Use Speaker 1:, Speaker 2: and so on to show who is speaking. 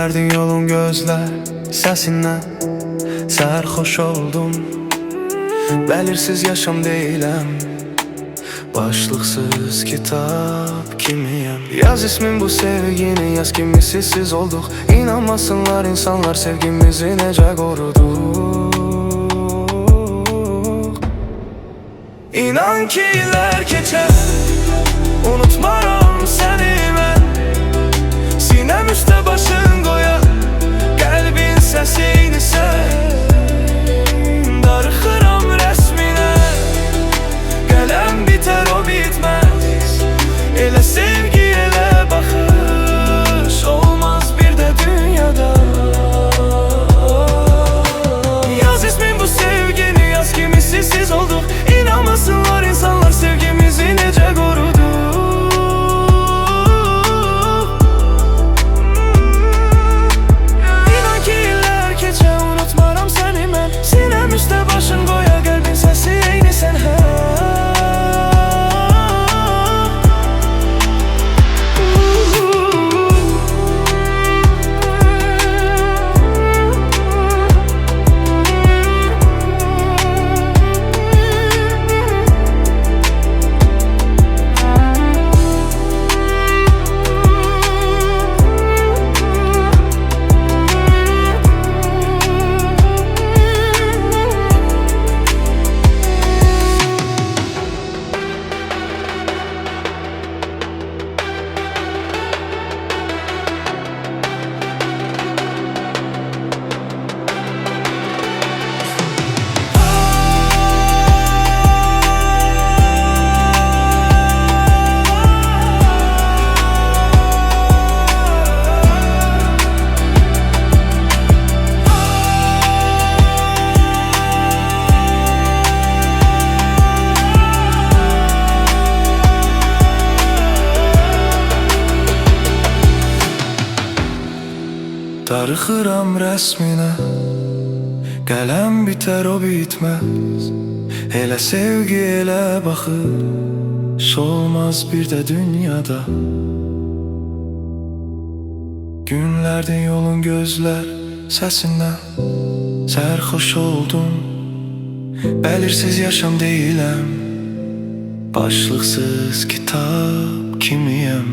Speaker 1: Günlerdi yolun gözler səsindən sərxoş oldum. Belirsiz yaşam deyiləm, başlıksız kitap kimiyəm. Yaz ismin bu sevgini, yaz kimisiz olduq. İnanmasınlar insanlar sevgimizi necə qoruduq. İnan ki iller keçər, unutmaram səni mən. Sinem üstə başın qoya, qəlbin səsini sən. Darıxıram rəsminə, qələm bitər o bitməz. Elə sevgi, elə baxış olmaz bir də dünyada. Yaz ismin bu sevgini, yaz kimisiz olduq. İnanmasınlar insanlar sevgimizi necə qoruduq. İnan ki iller keçə, unutmaram səni mən. Sinem üstə başın qoya, qəlbin səsi eyni sən hə. Darıxıram rəsminə, qələm bitər o bitməz. Elə sevgi, elə baxış olmaz bir də dünyada. Günlərdə yolun gözlər səsindən sərxoş oldum. Belirsiz yaşam deyiləm, başlıksız kitap kimiyəm.